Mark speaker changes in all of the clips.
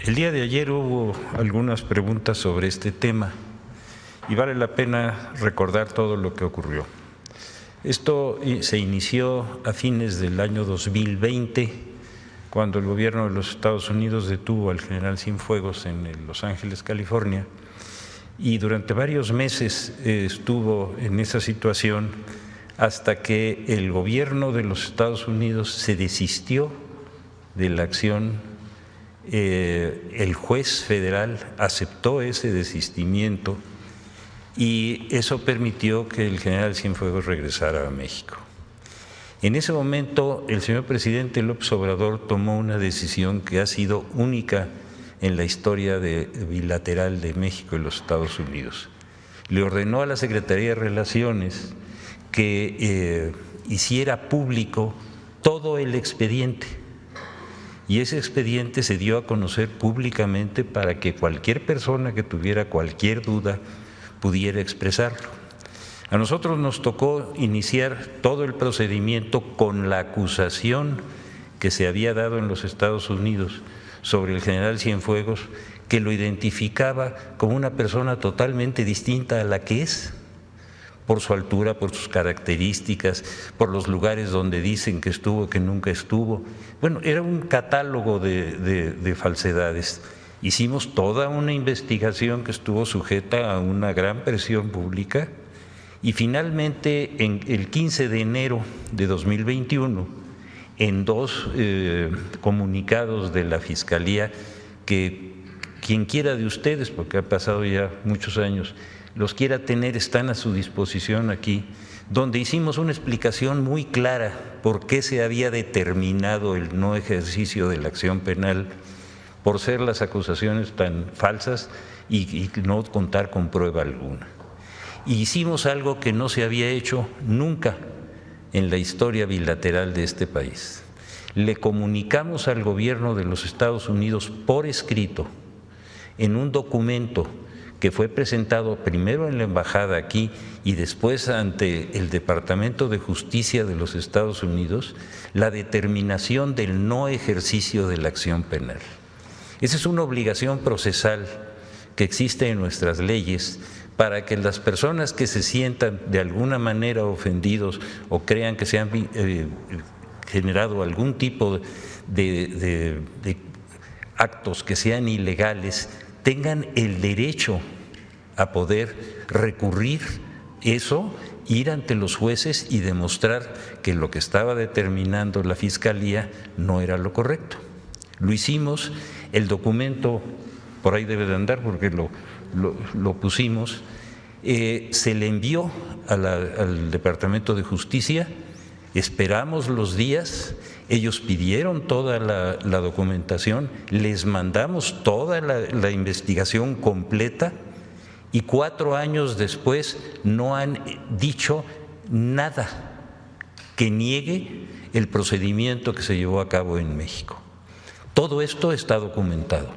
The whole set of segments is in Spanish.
Speaker 1: El día de ayer hubo algunas preguntas sobre este tema y vale la pena recordar todo lo que ocurrió. Esto se inició a fines del año 2020, cuando el gobierno de los Estados Unidos detuvo al general Cienfuegos en Los Ángeles, California, y durante varios meses estuvo en esa situación hasta que el gobierno de los Estados Unidos se desistió de la acción. El juez federal aceptó ese desistimiento y eso permitió que el general Cienfuegos regresara a México. En ese momento, el señor presidente López Obrador tomó una decisión que ha sido única en la historia bilateral de México y los Estados Unidos. Le ordenó a la Secretaría de Relaciones que hiciera público todo el expediente. Y ese expediente se dio a conocer públicamente para que cualquier persona que tuviera cualquier duda pudiera expresarlo. A nosotros nos tocó iniciar todo el procedimiento con la acusación que se había dado en los Estados Unidos sobre el general Cienfuegos, que lo identificaba como una persona totalmente distinta a la que es, por su altura, por sus características, por los lugares donde dicen que estuvo, que nunca estuvo. Bueno, era un catálogo de falsedades. Hicimos toda una investigación que estuvo sujeta a una gran presión pública y finalmente el 15 de enero de 2021, en dos comunicados de la Fiscalía, que quien quiera de ustedes, porque ha pasado ya muchos años, los quiera tener, están a su disposición aquí, donde hicimos una explicación muy clara por qué se había determinado el no ejercicio de la acción penal por ser las acusaciones tan falsas y no contar con prueba alguna. Y hicimos algo que no se había hecho nunca en la historia bilateral de este país. Le comunicamos al gobierno de los Estados Unidos por escrito, en un documento que fue presentado primero en la embajada aquí y después ante el Departamento de Justicia de los Estados Unidos, la determinación del no ejercicio de la acción penal. Esa es una obligación procesal que existe en nuestras leyes para que las personas que se sientan de alguna manera ofendidos o crean que se han generado algún tipo de actos que sean ilegales, tengan el derecho a poder recurrir eso, ir ante los jueces y demostrar que lo que estaba determinando la Fiscalía no era lo correcto. Lo hicimos, el documento por ahí debe de andar porque lo pusimos, se le envió al Departamento de Justicia, esperamos los días. Ellos pidieron toda la documentación, les mandamos toda la investigación completa y 4 años después no han dicho nada que niegue el procedimiento que se llevó a cabo en México. Todo esto está documentado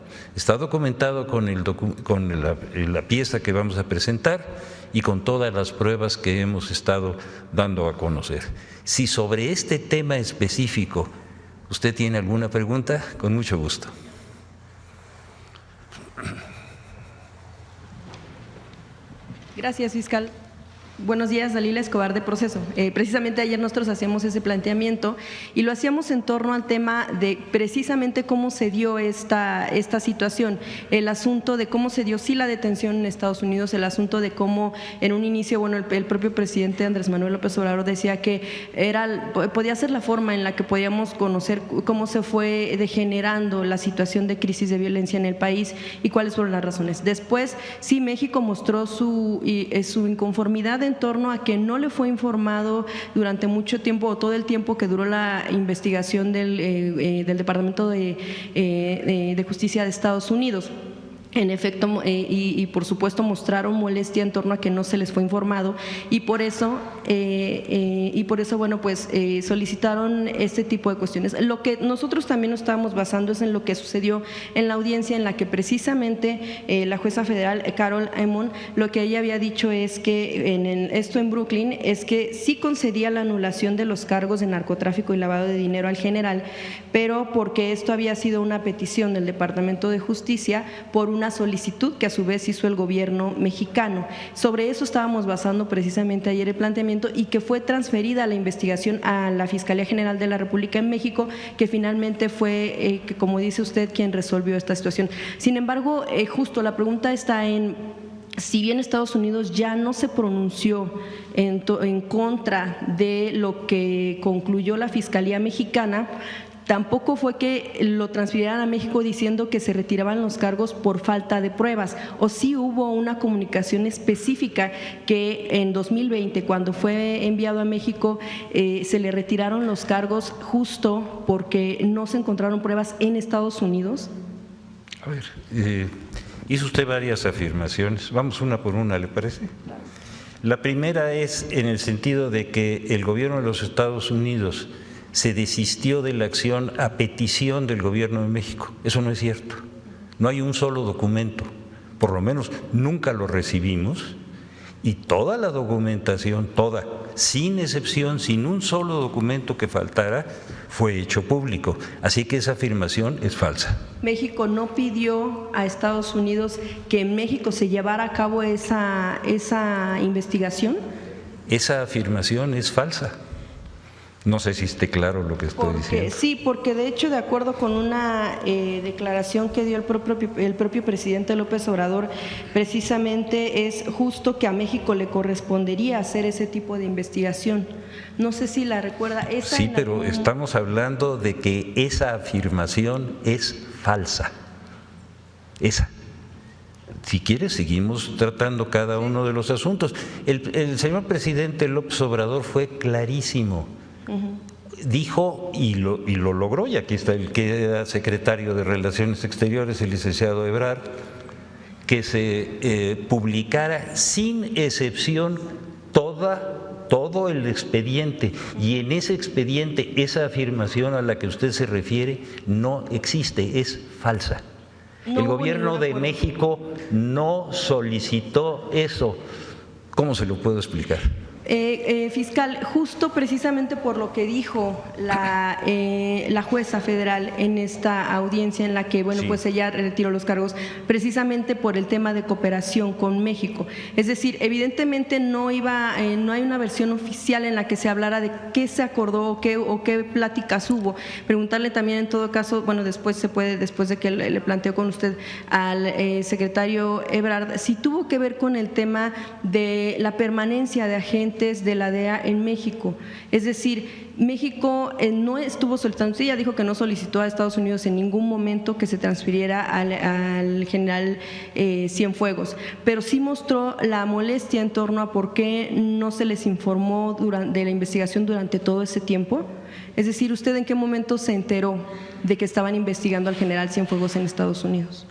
Speaker 1: con la pieza que vamos a presentar y con todas las pruebas que hemos estado dando a conocer. Si sobre este tema específico usted tiene alguna pregunta, con mucho gusto.
Speaker 2: Gracias, fiscal. Buenos días, Dalila Escobar de Proceso. Precisamente ayer nosotros hacíamos ese planteamiento y lo hacíamos en torno al tema de precisamente cómo se dio esta situación, el asunto de cómo se dio sí la detención en Estados Unidos, el asunto de cómo en un inicio, bueno, el propio presidente Andrés Manuel López Obrador decía que podía ser la forma en la que podíamos conocer cómo se fue degenerando la situación de crisis de violencia en el país y cuáles fueron las razones. Después, sí, México mostró su inconformidad en torno a que no le fue informado durante mucho tiempo o todo el tiempo que duró la investigación del Departamento de Justicia de Estados Unidos. En efecto, y por supuesto mostraron molestia en torno a que no se les fue informado y por eso bueno, pues solicitaron este tipo de cuestiones. Lo que nosotros también nos estábamos basando es en lo que sucedió en la audiencia en la que precisamente la jueza federal Carol Emon, lo que ella había dicho es que esto en Brooklyn es que sí concedía la anulación de los cargos de narcotráfico y lavado de dinero al general, pero porque esto había sido una petición del Departamento de Justicia por una solicitud que a su vez hizo el gobierno mexicano. Sobre eso estábamos basando precisamente ayer el planteamiento y que fue transferida la investigación a la Fiscalía General de la República en México, que finalmente fue, como dice usted, quien resolvió esta situación. Sin embargo, justo la pregunta está en… Si bien Estados Unidos ya no se pronunció en contra de lo que concluyó la Fiscalía Mexicana, tampoco fue que lo transfirieran a México diciendo que se retiraban los cargos por falta de pruebas, o sí hubo una comunicación específica que en 2020, cuando fue enviado a México, se le retiraron los cargos justo porque no se encontraron pruebas en Estados Unidos.
Speaker 1: A ver, hizo usted varias afirmaciones, vamos una por una, ¿le parece? La primera es en el sentido de que el gobierno de los Estados Unidos se desistió de la acción a petición del gobierno de México. Eso no es cierto. No hay un solo documento, por lo menos nunca lo recibimos, y toda la documentación, toda, sin excepción, sin un solo documento que faltara, fue hecho público. Así que esa afirmación es falsa.
Speaker 2: México no pidió a Estados Unidos que en México se llevara a cabo esa investigación.
Speaker 1: Esa afirmación es falsa. No sé si esté claro lo que estoy diciendo.
Speaker 2: Sí, porque de hecho, de acuerdo con una declaración que dio el propio presidente López Obrador, precisamente es justo que a México le correspondería hacer ese tipo de investigación. No sé si la recuerda.
Speaker 1: Sí, pero estamos hablando de que esa afirmación es falsa. Esa. Si quieres, seguimos tratando cada uno de los asuntos. El señor presidente López Obrador fue clarísimo. Dijo, y lo logró, y aquí está el que era secretario de Relaciones Exteriores, el licenciado Ebrard, que se publicara sin excepción todo el expediente, y en ese expediente esa afirmación a la que usted se refiere no existe, es falsa. El gobierno de México no solicitó eso. ¿Cómo se lo puedo explicar?
Speaker 2: Fiscal, justo precisamente por lo que dijo la jueza federal en esta audiencia en la que, bueno, sí, pues ella retiró los cargos, precisamente por el tema de cooperación con México. Es decir, evidentemente no hay una versión oficial en la que se hablara de qué se acordó o qué pláticas hubo. Preguntarle también en todo caso, bueno, después de que le planteo con usted al secretario Ebrard, si tuvo que ver con el tema de la permanencia de agentes de la DEA en México. Es decir, México no estuvo solicitando, sí, ella dijo que no solicitó a Estados Unidos en ningún momento que se transfiriera al general Cienfuegos, pero sí mostró la molestia en torno a por qué no se les informó de la investigación durante todo ese tiempo. Es decir, ¿usted en qué momento se enteró de que estaban investigando al general Cienfuegos en Estados Unidos?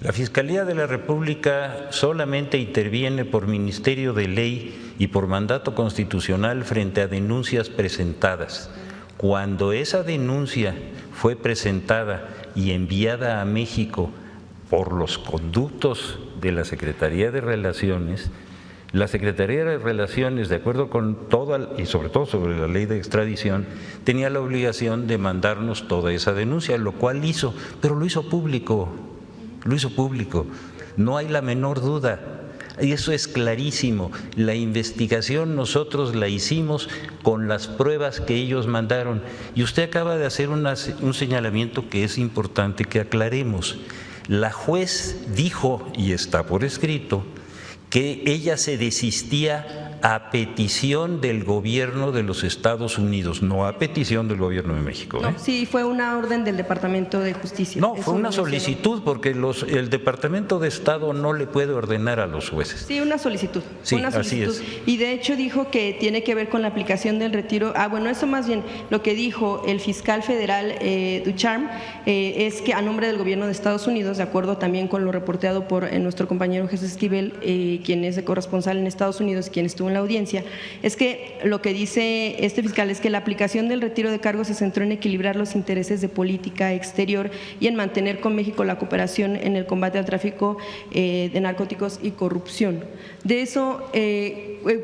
Speaker 1: La Fiscalía de la República solamente interviene por ministerio de ley y por mandato constitucional frente a denuncias presentadas. Cuando esa denuncia fue presentada y enviada a México por los conductos de la Secretaría de Relaciones, la Secretaría de Relaciones, de acuerdo con toda, y sobre todo sobre la ley de extradición, tenía la obligación de mandarnos toda esa denuncia, lo cual hizo, pero lo hizo público. Lo hizo público, no hay la menor duda, y eso es clarísimo. La investigación nosotros la hicimos con las pruebas que ellos mandaron, y usted acaba de hacer un señalamiento que es importante que aclaremos. La juez dijo, y está por escrito, que ella se desistía a petición del gobierno de los Estados Unidos, no a petición del gobierno de México.
Speaker 2: No, sí, fue una orden del Departamento de Justicia.
Speaker 1: No,
Speaker 2: Eso
Speaker 1: fue una
Speaker 2: lo mencionó.
Speaker 1: solicitud porque el Departamento de Estado no le puede ordenar a los jueces.
Speaker 2: Sí, una solicitud.
Speaker 1: Sí,
Speaker 2: una solicitud.
Speaker 1: así es.
Speaker 2: Y de hecho dijo que tiene que ver con la aplicación del retiro. Bueno, eso más bien lo que dijo el fiscal federal Ducharme es que a nombre del gobierno de Estados Unidos, de acuerdo también con lo reporteado por nuestro compañero Jesús Esquivel, quien es de corresponsal en Estados Unidos, quien estuvo en la audiencia, es que lo que dice este fiscal es que la aplicación del retiro de cargos se centró en equilibrar los intereses de política exterior y en mantener con México la cooperación en el combate al tráfico de narcóticos y corrupción. De eso,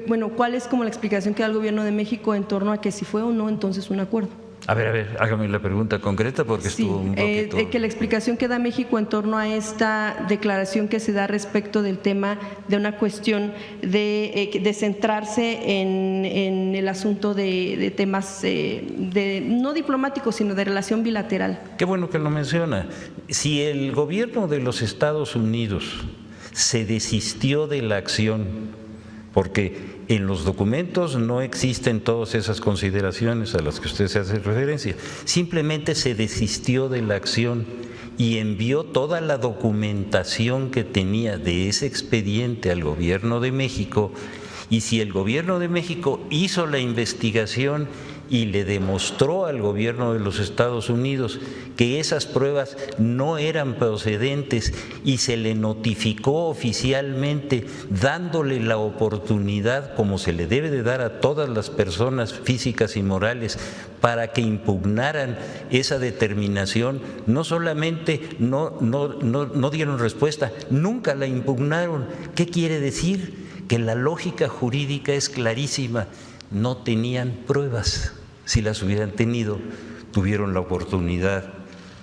Speaker 2: bueno, ¿cuál es como la explicación que da el gobierno de México en torno a que si fue o no entonces un acuerdo?
Speaker 1: A ver, hágame la pregunta concreta porque
Speaker 2: Sí,
Speaker 1: estuvo un poquito…
Speaker 2: que la explicación que da México en torno a esta declaración que se da respecto del tema de una cuestión de centrarse en el asunto de temas no diplomáticos, sino de relación bilateral.
Speaker 1: Qué bueno que lo menciona. Si el gobierno de los Estados Unidos se desistió de la acción, porque en los documentos no existen todas esas consideraciones a las que usted se hace referencia, simplemente se desistió de la acción y envió toda la documentación que tenía de ese expediente al gobierno de México, y si el gobierno de México hizo la investigación y le demostró al gobierno de los Estados Unidos que esas pruebas no eran procedentes y se le notificó oficialmente dándole la oportunidad, como se le debe de dar a todas las personas físicas y morales, para que impugnaran esa determinación, no solamente no dieron respuesta, nunca la impugnaron. ¿Qué quiere decir? Que la lógica jurídica es clarísima. No tenían pruebas. Si las hubieran tenido, tuvieron la oportunidad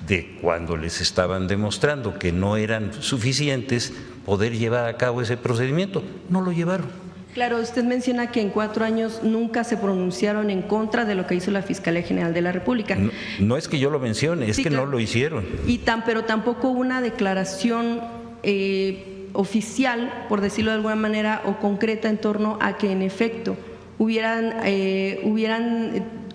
Speaker 1: de, cuando les estaban demostrando que no eran suficientes, poder llevar a cabo ese procedimiento. No lo llevaron.
Speaker 2: Claro, usted menciona que en 4 años nunca se pronunciaron en contra de lo que hizo la Fiscalía General de la República.
Speaker 1: No es que yo lo mencione, es
Speaker 2: Sí,
Speaker 1: que
Speaker 2: claro.
Speaker 1: no lo hicieron.
Speaker 2: Pero tampoco una declaración oficial, por decirlo de alguna manera, o concreta en torno a que en efecto hubieran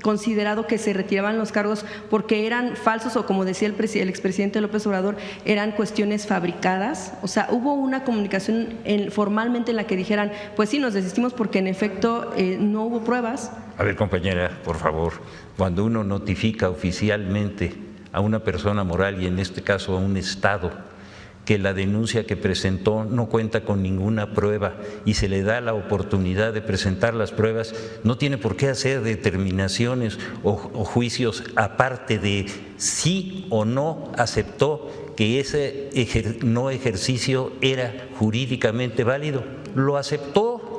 Speaker 2: considerado que se retiraban los cargos porque eran falsos, o como decía el expresidente López Obrador, eran cuestiones fabricadas. O sea, hubo una comunicación formalmente en la que dijeran, pues sí, nos desistimos porque en efecto no hubo pruebas.
Speaker 1: A ver, compañera, por favor, cuando uno notifica oficialmente a una persona moral, y en este caso a un Estado, que la denuncia que presentó no cuenta con ninguna prueba y se le da la oportunidad de presentar las pruebas, no tiene por qué hacer determinaciones o juicios aparte de sí o no aceptó que ese no ejercicio era jurídicamente válido. Lo aceptó.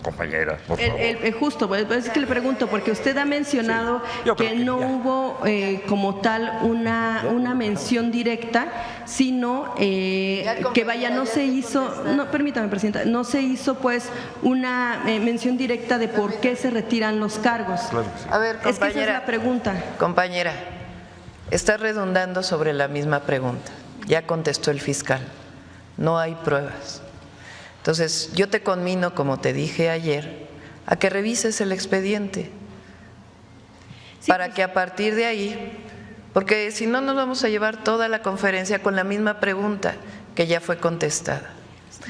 Speaker 1: Compañera, por favor.
Speaker 2: Justo, es que le pregunto, porque usted ha mencionado que no hubo como tal una mención directa, sino que vaya, no se hizo, no, permítame, Presidenta, no se hizo pues una mención directa de por qué se retiran los cargos.
Speaker 3: A ver, compañera.
Speaker 2: Es que esa es la pregunta.
Speaker 3: Compañera, está redundando sobre la misma pregunta. Ya contestó el fiscal. No hay pruebas. Entonces, yo te conmino, como te dije ayer, a que revises el expediente para que a partir de ahí, porque si no nos vamos a llevar toda la conferencia con la misma pregunta que ya fue contestada.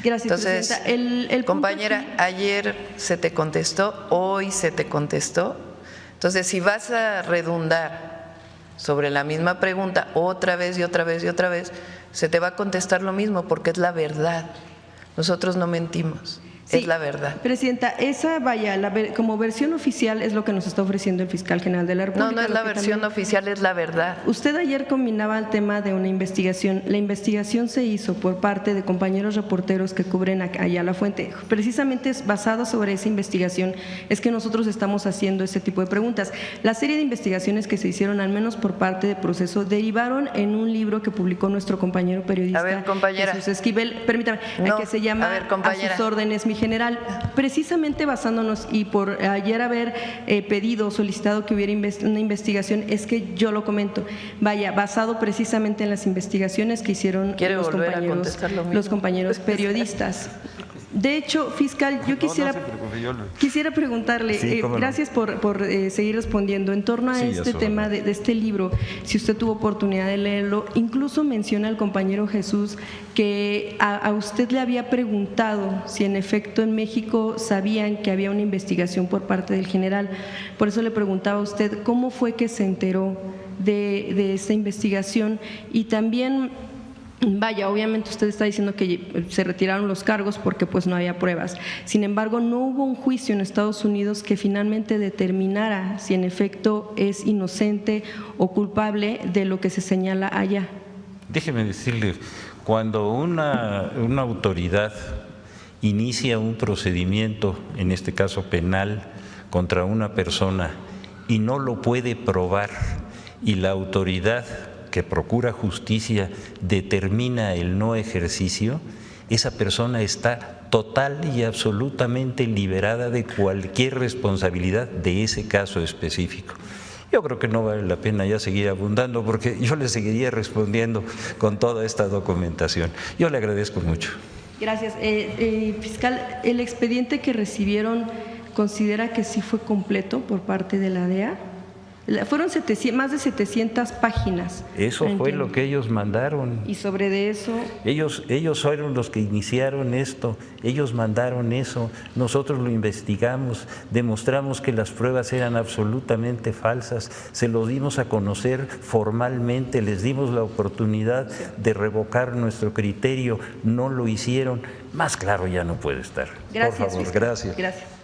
Speaker 2: Gracias,
Speaker 3: Entonces,
Speaker 2: Presidenta. El
Speaker 3: compañera,
Speaker 2: punto aquí,
Speaker 3: ayer se te contestó, hoy se te contestó. Entonces, si vas a redundar sobre la misma pregunta otra vez y otra vez y otra vez, se te va a contestar lo mismo porque es la verdad. Nosotros no mentimos,
Speaker 2: sí,
Speaker 3: es la verdad.
Speaker 2: Presidenta, esa como versión oficial es lo que nos está ofreciendo el fiscal general de la República.
Speaker 3: No es la versión oficial, es la verdad.
Speaker 2: Usted ayer combinaba el tema de una investigación. La investigación se hizo por parte de compañeros reporteros que cubren allá la fuente. Precisamente es basado sobre esa investigación es que nosotros estamos haciendo este tipo de preguntas. La serie de investigaciones que se hicieron, al menos por parte de Proceso, derivaron en un libro que publicó nuestro compañero periodista,
Speaker 3: a ver, compañera,
Speaker 2: Jesús Esquivel, permítame, que se llama
Speaker 3: a ver, compañera,
Speaker 2: A sus órdenes, mi general, precisamente basándonos y por ayer haber pedido, solicitado que hubiera una investigación, es que yo lo comento, vaya, basado precisamente en las investigaciones que hicieron los compañeros periodistas. De hecho, fiscal, yo quisiera preguntarle,
Speaker 1: Sí, cómo no.
Speaker 2: gracias por seguir respondiendo, en torno a
Speaker 1: Sí,
Speaker 2: este
Speaker 1: a su
Speaker 2: tema
Speaker 1: orden.
Speaker 2: de este libro, si usted tuvo oportunidad de leerlo, incluso menciona el compañero Jesús que a usted le había preguntado si en efecto en México sabían que había una investigación por parte del general. Por eso le preguntaba a usted cómo fue que se enteró de esta investigación y también… Vaya, obviamente usted está diciendo que se retiraron los cargos porque pues no había pruebas. Sin embargo, no hubo un juicio en Estados Unidos que finalmente determinara si en efecto es inocente o culpable de lo que se señala allá.
Speaker 1: Déjeme decirle, cuando una autoridad inicia un procedimiento, en este caso penal, contra una persona y no lo puede probar y la autoridad que procura justicia determina el no ejercicio, esa persona está total y absolutamente liberada de cualquier responsabilidad de ese caso específico. Yo creo que no vale la pena ya seguir abundando porque yo le seguiría respondiendo con toda esta documentación. Yo le agradezco mucho.
Speaker 2: Gracias. Fiscal, ¿el expediente que recibieron considera que sí fue completo por parte de la DEA? Fueron más de 700 páginas.
Speaker 1: Eso fue lo que ellos mandaron.
Speaker 2: Y sobre de eso…
Speaker 1: Ellos fueron los que iniciaron esto, ellos mandaron eso, nosotros lo investigamos, demostramos que las pruebas eran absolutamente falsas, se lo dimos a conocer formalmente, les dimos la oportunidad de revocar nuestro criterio, no lo hicieron. Más claro ya no puede estar.
Speaker 2: Gracias,
Speaker 1: por favor,
Speaker 2: fiscal.
Speaker 1: gracias.
Speaker 2: Gracias.